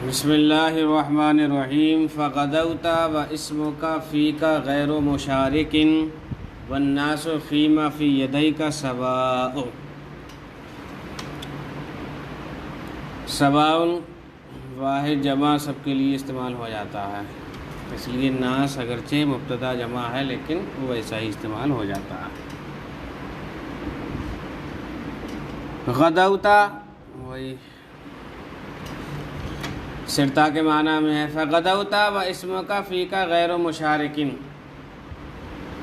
بسم اللہ الرحمن الرحیم فغدوت واسمک فیک غیر مشارک والناس فیما فی یدیک سواء۔ سواء واحد جمع سب کے لیے استعمال ہو جاتا ہے، اس لیے ناس اگرچہ مبتدا جمع ہے لیکن وہ ویسا ہی استعمال ہو جاتا ہے۔ غدوت وہی سرتا کے معنی میں ہے۔ فغدوت واسمک فیک غیر مشارکن،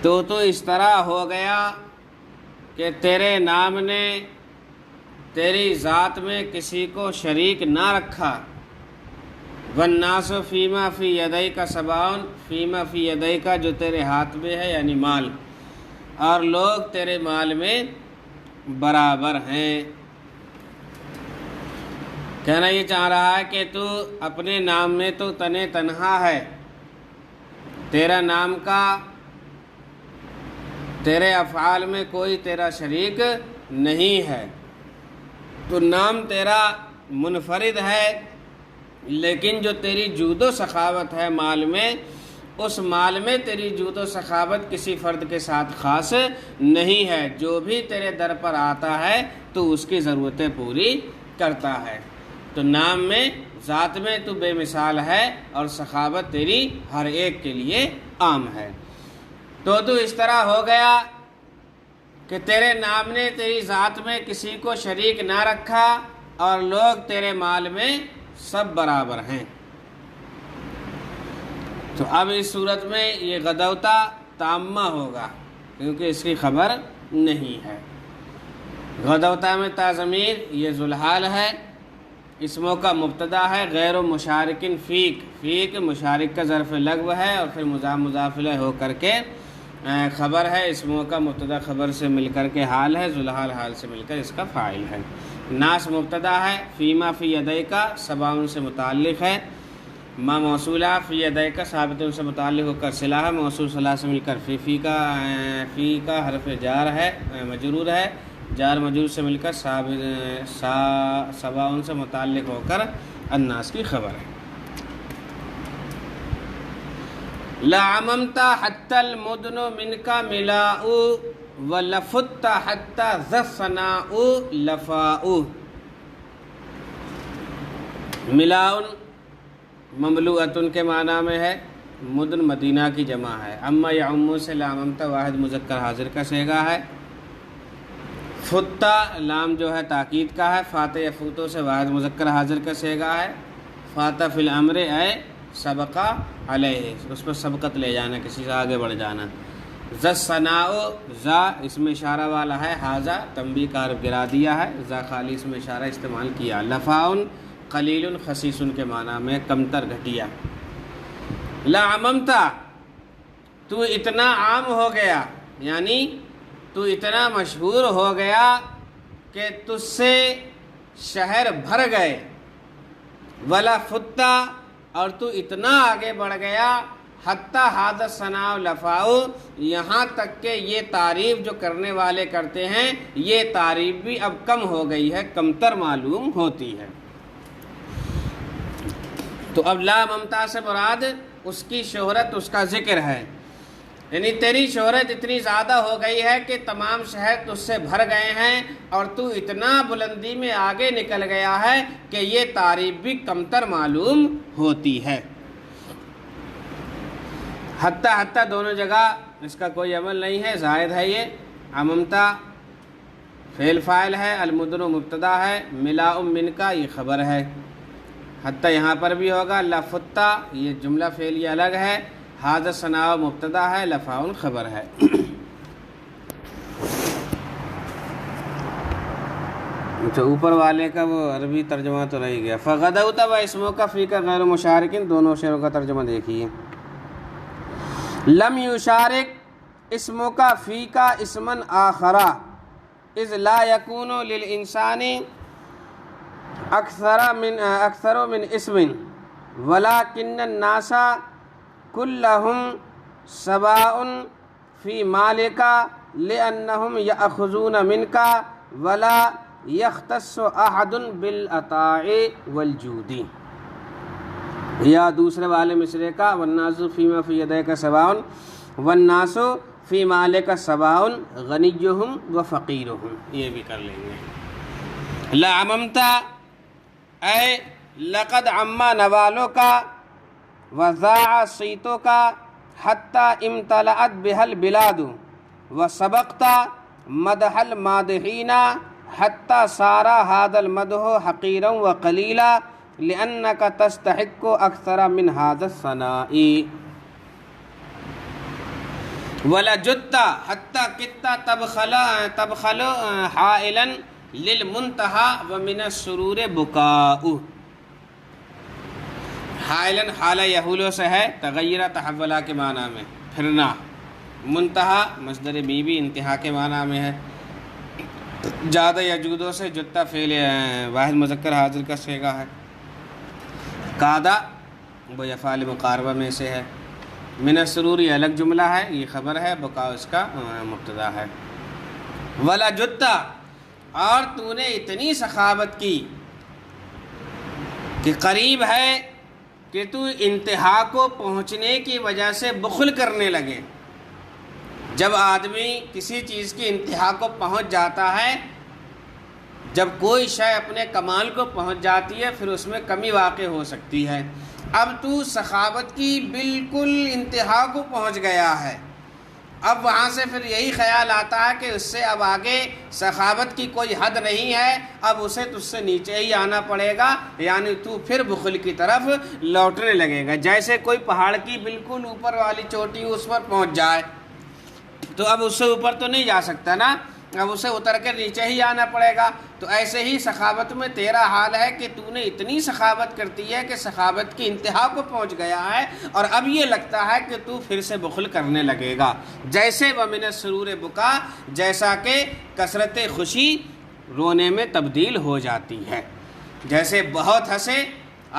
تو اس طرح ہو گیا کہ تیرے نام نے تیری ذات میں کسی کو شریک نہ رکھا۔ والناس فیما فی یدیک سواء، فیما فی یدیک جو تیرے ہاتھ میں ہے یعنی مال، اور لوگ تیرے مال میں برابر ہیں۔ کہنا یہ چاہ رہا ہے کہ تو اپنے نام میں تو تنہا ہے، تیرا نام کا تیرے افعال میں کوئی تیرا شریک نہیں ہے، تو نام تیرا منفرد ہے، لیکن جو تیری جود و سخاوت ہے مال میں، اس مال میں تیری جود و سخاوت کسی فرد کے ساتھ خاص نہیں ہے۔ جو بھی تیرے در پر آتا ہے تو اس کی ضرورتیں پوری کرتا ہے۔ تو نام میں ذات میں تو بے مثال ہے اور سخاوت تیری ہر ایک کے لیے عام ہے۔ تو اس طرح ہو گیا کہ تیرے نام نے تیری ذات میں کسی کو شریک نہ رکھا اور لوگ تیرے مال میں سب برابر ہیں۔ تو اب اس صورت میں یہ غدوتا تامہ ہوگا کیونکہ اس کی خبر نہیں ہے۔ غدوتا میں تا ضمیر یہ ذوالحال ہے، اسموں کا مبتدا ہے، غیر مشارکن فیک مشارک کا ظرف لغو ہے اور پھر مضاف الیہ ہو کر کے خبر ہے، اسموں کا مبتدا خبر سے مل کر کے حال ہے، ذوالحال حال سے مل کر اس کا فاعل ہے۔ ناس مبتدا ہے، فیما فی یدیک سواء سے متعلق ہے، ما موصولہ فی یدیک ثابت سے متعلق ہو کر صلہ ہے، موصول صلہ سے مل کر فی کا حرف جار ہے، مجرور ہے، جار مجرور سے مل کر سواء سے متعلق ہو کر الناس کی خبر ہے۔ لعممت حتی المدن منک ملاء ولفت حتی ذا الثناء لفاء۔ ملاء مملوءۃ کے معنی میں ہے، مدن مدینہ کی جمع ہے، اما یعم سے لعممت واحد مذکر حاضر کا صیغہ ہے، فتا لام جو ہے تاکید کا ہے، فاتح یفوتو سے واحد مذکر حاضر کا صیغہ ہے، فاتح فی الامر اے سبقہ علیہ، اس پر سبقت لے جانا، کسی سے آگے بڑھ جانا۔ ذا الثناء ذا اس میں اشارہ والا ہے، حاذا تنبیہ کا حرف گرا دیا ہے، ذا خالی اس میں اشارہ استعمال کیا۔ لفاء قلیل خسیس کے معنی میں کمتر گھٹیا۔ لعممت تو اتنا عام ہو گیا، یعنی تو اتنا مشہور ہو گیا کہ تجھ سے شہر بھر گئے۔ ولا فتا اور تو اتنا آگے بڑھ گیا، حتی ھذا الثناء لفاء یہاں تک کہ یہ تعریف جو کرنے والے کرتے ہیں یہ تعریف بھی اب کم ہو گئی ہے، کمتر معلوم ہوتی ہے۔ تو اب لا ممتا سے مراد اس کی شہرت، اس کا ذکر ہے، یعنی تیری شہرت اتنی زیادہ ہو گئی ہے کہ تمام شہر تجھ سے بھر گئے ہیں اور تو اتنا بلندی میں آگے نکل گیا ہے کہ یہ تعریف بھی کمتر معلوم ہوتی ہے۔ حتی دونوں جگہ اس کا کوئی عمل نہیں ہے، زائد ہے یہ۔ عممتا فعل فاعل ہے، المدن مبتدا ہے، ملاء منکا یہ خبر ہے۔ حتی یہاں پر بھی ہوگا، لفتا یہ جملہ فعلیہ الگ ہے، ھذا الثناء مبتدا ہے، لفاء خبر ہے۔ اچھا اوپر والے کا وہ عربی ترجمہ تو رہ گیا۔ فغدوت واسمک فیک غیر مشارکن، دونوں شعروں کا ترجمہ دیکھیے۔ لم یشارک اسمک فیک اسما آخر اذ لا یکون للانسان اکثر من اسم ولکن الناس کلہم سواء فی مالک لأنہم یأخذون منک ولا یختص احد بالعطاء والجود۔ یا دوسرے والے مصرے کا والناس فیما فی یدیک سواء والناس فی مالک سواء غنیہم و فقیرہم، یہ بھی کر لیں گے۔ لعممت اے لقد عما نوالوں کا وضاع صیتوں کا حتی امتلأت بها البلاد وسبقت مدح المادحین حتی صار هذا المدح حقیرا وقلیلا لأنك تستحق اکثر من هذا الثناء ولجدت حتی کدت تبخل حائلا للمنتہى ومن السرور بکاؤ۔ حائلاً حالہ یحولو سے ہے، تغیر تحولا کے معنی میں پھرنا، منتہا مصدر بی انتہا کے معنی میں ہے، زیادہ یجودو سے جتا فعل واحد مذکر حاضر کا صیغہ ہے، قادہ وہ افعال مقاربہ میں سے ہے، من السرور یہ الگ جملہ ہے، یہ خبر ہے، بکا اس کا مبتدا ہے۔ ولا جتا، اور تو نے اتنی سخاوت کی کہ قریب ہے کہ تو انتہا کو پہنچنے کی وجہ سے بخل کرنے لگے۔ جب آدمی کسی چیز کی انتہا کو پہنچ جاتا ہے، جب کوئی شے اپنے کمال کو پہنچ جاتی ہے، پھر اس میں کمی واقع ہو سکتی ہے۔ اب تو سخاوت کی بالکل انتہا کو پہنچ گیا ہے، اب وہاں سے پھر یہی خیال آتا ہے کہ اس سے اب آگے سخاوت کی کوئی حد نہیں ہے، اب اسے تجھ سے نیچے ہی آنا پڑے گا، یعنی تو پھر بخل کی طرف لوٹنے لگے گا۔ جیسے کوئی پہاڑ کی بالکل اوپر والی چوٹی اس پر پہنچ جائے تو اب اس سے اوپر تو نہیں جا سکتا نا، اب اسے اتر کے نیچے ہی آنا پڑے گا۔ تو ایسے ہی سخاوت میں تیرا حال ہے کہ تو نے اتنی سخاوت کرتی ہے کہ سخاوت کی انتہا کو پہنچ گیا ہے، اور اب یہ لگتا ہے کہ تو پھر سے بخل کرنے لگے گا۔ جیسے ومن السرور بکا، جیسا کہ کثرت خوشی رونے میں تبدیل ہو جاتی ہے۔ جیسے بہت ہنسے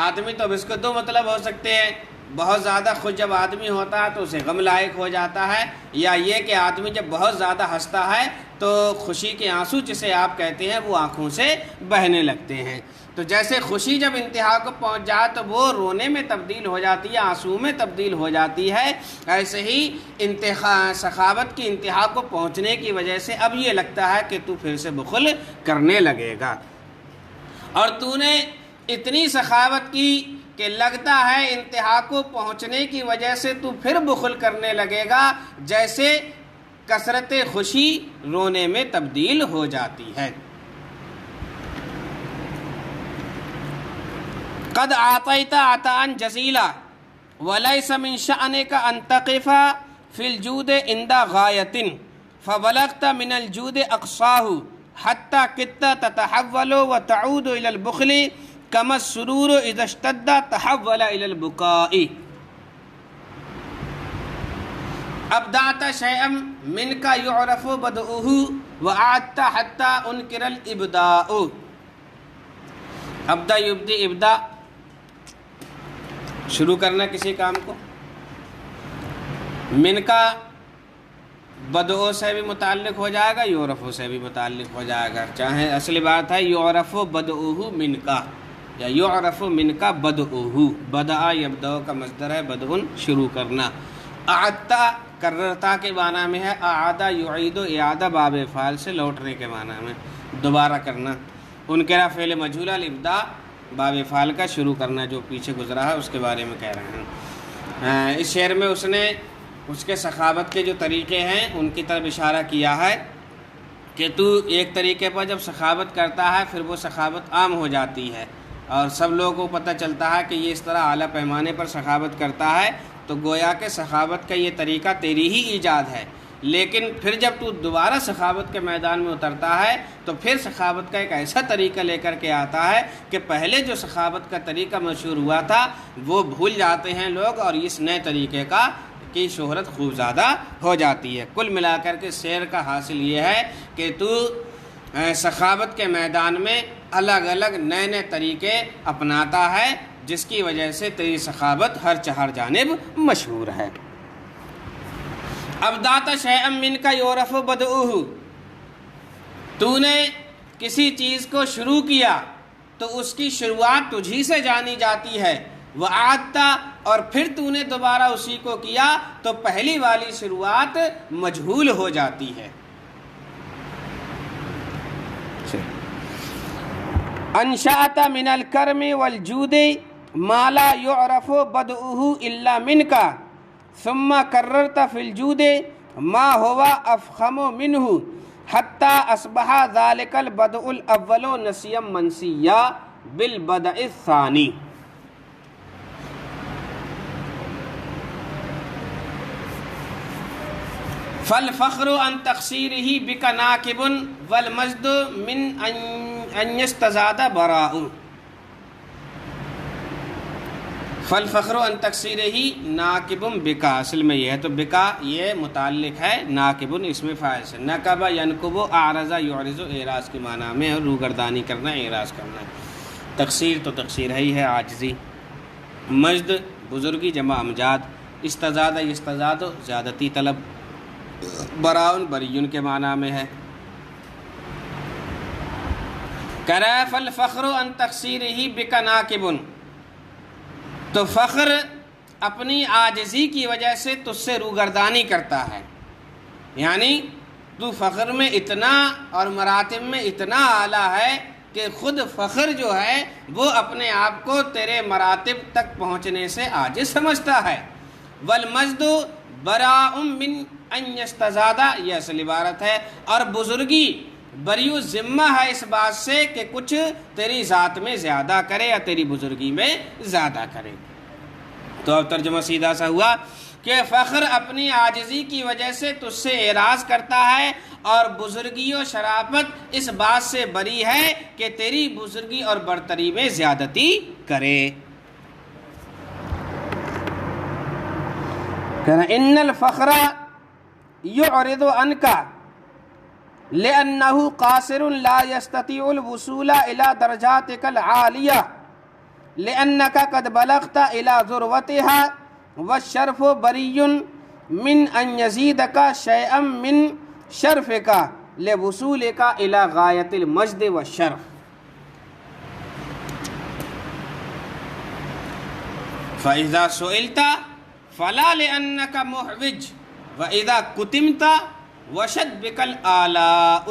آدمی، تو اب اس کے دو مطلب ہو سکتے ہیں، بہت زیادہ خوش جب آدمی ہوتا ہے تو اسے غم لائق ہو جاتا ہے، یا یہ کہ آدمی جب بہت زیادہ ہنستا ہے تو خوشی کے آنسو جسے آپ کہتے ہیں وہ آنکھوں سے بہنے لگتے ہیں۔ تو جیسے خوشی جب انتہا کو پہنچ جائے تو وہ رونے میں تبدیل ہو جاتی ہے، آنسو میں تبدیل ہو جاتی ہے، ایسے ہی سخاوت کی انتہا کو پہنچنے کی وجہ سے اب یہ لگتا ہے کہ تو پھر سے بخل کرنے لگے گا۔ اور تو نے اتنی سخاوت کی کہ لگتا ہے انتہا کو پہنچنے کی وجہ سے تو پھر بخل کرنے لگے گا، جیسے کثرت خوشی رونے میں تبدیل ہو جاتی ہے۔ قد اعطیت عطاء جزیلا ولیس من شأنک ان تقف فی الجود عند غایۃ فبلغت من الجود اقصاہ حتی کدت تتحول وتعود الى البخل کما السرور اذا اشتد تحول الى البکاء۔ ابدعت شیئا منک یعرف بدؤہ وأعدت حتی انکر الابداء۔ ابدا یبدی، ابدا شروع کرنا کسی کام کو، من کا بدؤ سے بھی متعلق ہو جائے گا، یعرف سے بھی متعلق ہو جائے گا، چاہے اصلی بات ہے یعرف بدؤہ من کا یا یعرف من کا بدؤہ، بدأ یبدأ کا مصدر ہے بدء شروع کرنا۔ اعدتا کررتا کے معنی میں ہے، اعادہ یعید، اعادہ باب فعل سے لوٹنے کے معنی میں دوبارہ کرنا۔ انکرا فعل مجہول، الابداء باب فعل کا شروع کرنا جو پیچھے گزرا ہے اس کے بارے میں کہہ رہے ہیں۔ اس شعر میں اس نے اس کے سخاوت کے جو طریقے ہیں ان کی طرف اشارہ کیا ہے کہ تو ایک طریقے پر جب سخاوت کرتا ہے پھر وہ سخاوت عام ہو جاتی ہے اور سب لوگوں کو پتہ چلتا ہے کہ یہ اس طرح اعلیٰ پیمانے پر سخاوت کرتا ہے، تو گویا کہ سخاوت کا یہ طریقہ تیری ہی ایجاد ہے۔ لیکن پھر جب تو دوبارہ سخاوت کے میدان میں اترتا ہے تو پھر سخاوت کا ایک ایسا طریقہ لے کر کے آتا ہے کہ پہلے جو سخاوت کا طریقہ مشہور ہوا تھا وہ بھول جاتے ہیں لوگ، اور اس نئے طریقے کی شہرت خوب زیادہ ہو جاتی ہے۔ کل ملا کر کے شعر کا حاصل یہ ہے کہ تو سخاوت کے میدان میں الگ الگ نئے نئے طریقے اپناتا ہے، جس کی وجہ سے تیری سخاوت ہر چہر جانب مشہور ہے۔ ابدعت شیئا منک یعرف بدؤہ، تو نے کسی چیز کو شروع کیا تو اس کی شروعات تجھی سے جانی جاتی ہے، وعادتا اور پھر تو نے دوبارہ اسی کو کیا تو پہلی والی شروعات مجہول ہو جاتی ہے۔ انشأت من الکرم والجود ما لا يعرف بدؤه الا منك ثم کررت فی الجود ما هو افخم منه حتی اصبح ذلك البدء الاول نسیا منسیا بالبدء الثانی۔ فالفخر عن تقصیرہ بک ناکب والمجد من ان یستزاد براء۔ فالفخر عن تقصیرہ ناکب بکا، اصل میں یہ ہے تو بکا یہ متعلق ہے ناکب اسم فاعل سے، نکب ینکب اعرض یعرض اعراض کے معنی میں، اور روگردانی کرنا اعراض کرنا ہے۔ تقصیر تو تقصیر ہی ہے عاجزی، مجد بزرگی جمع امجاد، استزاد یستزاد زیادتی طلب، براء بریون کے معنی میں ہے۔ کرف الفخر عن تقصیرہ بک ناکب، تو فخر اپنی عاجزی کی وجہ سے تجھ سے روگردانی کرتا ہے، یعنی تو فخر میں اتنا اور مراتب میں اتنا اعلیٰ ہے کہ خود فخر جو ہے وہ اپنے آپ کو تیرے مراتب تک پہنچنے سے عاجز سمجھتا ہے۔ والمجد براء من ان یستزاد، یہ اصل عبارت ہے، اور بزرگی بریو ذمہ ہے اس بات سے کہ کچھ تیری ذات میں زیادہ کرے یا تیری بزرگی میں زیادہ کرے۔ تو اب ترجمہ سیدھا سا ہوا کہ فخر اپنی عاجزی کی وجہ سے تجھ سے اعراض کرتا ہے، اور بزرگی و شرافت اس بات سے بری ہے کہ تیری بزرگی اور برتری میں زیادتی کرے۔ ان الفخر یعرض عنک لأنه قاصر لا يستطيع الوصول إلى درجاتك العالية لأنك قد بلغت إلى ذروتها، والشرف بري من أن يزيدك شيئا من شرفك لوصولك إلى غاية المجد والشرف۔ فإذا سئلت فلا لأنك محوج وإذا كتمت وشد بک الآلاء۔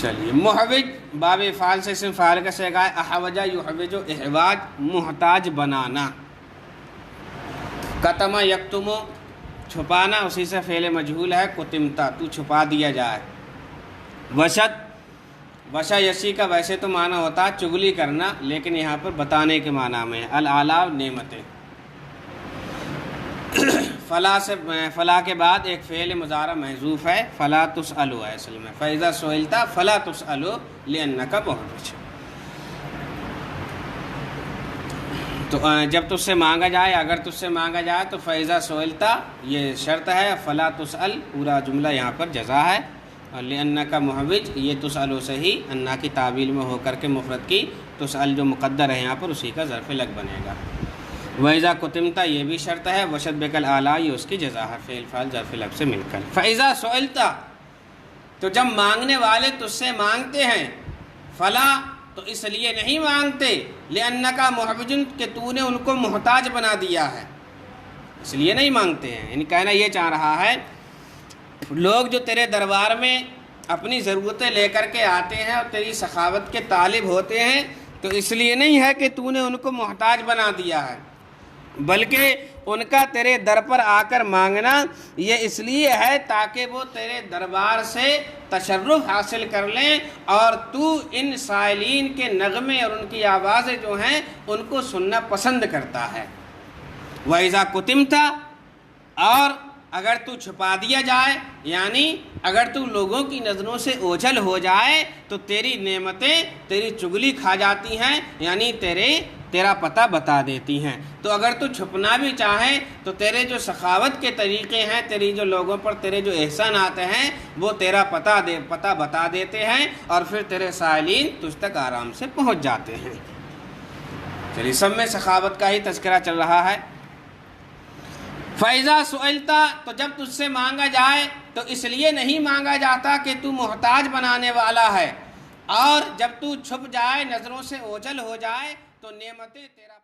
چلیے، محوج باب فعال سے اسم فاعل کا صیغہ ہے، احوجہ یحوج احواج محتاج بنانا، کتم یکتم چھپانا اسی سے فعل مجہول ہے، کتمتا تو چھپا دیا جائے۔ وشد وشا یشی کا ویسے تو معنی ہوتا ہے چگلی کرنا، لیکن یہاں پر بتانے کے معنی میں الآلاء نعمتیں۔ فلا سے فلا کے بعد ایک فعل مضارع محذوف ہے، فلا تسألو ہے اصل میں، فإذا سئلت فلا تسألو لأنک محوج۔ تو جب تجھ سے مانگا جائے، اگر تجھ سے مانگا جائے تو فإذا سئلت یہ شرط ہے، فلا تسأل پورا جملہ یہاں پر جزا ہے، اور لأنک محوج یہ تسألو سے ہی انا کی تعویل میں ہو کر کے مفرد کی تسأل جو مقدر ہے یہاں پر اسی کا ظرف لگ بنے گا۔ وَإِذَا كُتِمْتَ یہ بھی شرط ہے، وَشَدْ بِكَ الْآلَاء یہ اس کی جزا ہے، فعل فاعل ظرف لگ سے مل کر۔ فَإِذَا سُئِلْتَ تو جب مانگنے والے تجھ سے مانگتے ہیں، فلا تو اس لیے نہیں مانگتے، لِأَنَّكَ مُحْوِجٌ کہ تو نے ان کو محتاج بنا دیا ہے، اس لیے نہیں مانگتے ہیں۔ یعنی کہنا یہ چاہ رہا ہے لوگ جو تیرے دربار میں اپنی ضرورتیں لے کر کے آتے ہیں اور تیری سخاوت کے طالب ہوتے ہیں، تو اس لیے نہیں ہے کہ تو نے ان کو محتاج بنا دیا ہے، بلکہ ان کا تیرے در پر آ کر مانگنا یہ اس لیے ہے تاکہ وہ تیرے دربار سے تشرف حاصل کر لیں، اور تو ان سائلین کے نغمے اور ان کی آوازیں جو ہیں ان کو سننا پسند کرتا ہے۔ وَإِذَا كُتِمْتَ اور اگر تو چھپا دیا جائے، یعنی اگر تو لوگوں کی نظروں سے اوجھل ہو جائے تو تیری نعمتیں تیری چگلی کھا جاتی ہیں، یعنی تیرا پتہ بتا دیتی ہیں۔ تو اگر تو چھپنا بھی چاہیں تو تیرے جو سخاوت کے طریقے ہیں، تیری جو لوگوں پر تیرے جو احسانات ہیں وہ تیرا پتہ بتا دیتے ہیں، اور پھر تیرے سائلین تجھ تک آرام سے پہنچ جاتے ہیں۔ چلیے، سب میں سخاوت کا ہی تذکرہ چل رہا ہے۔ فَإِذَا سُئِلْتَ تو جب تجھ سے مانگا جائے تو اس لیے نہیں مانگا جاتا کہ تو محتاج بنانے والا ہے، اور جب تو چھپ جائے نظروں سے اوجھل ہو جائے تو نعمتیں تیرا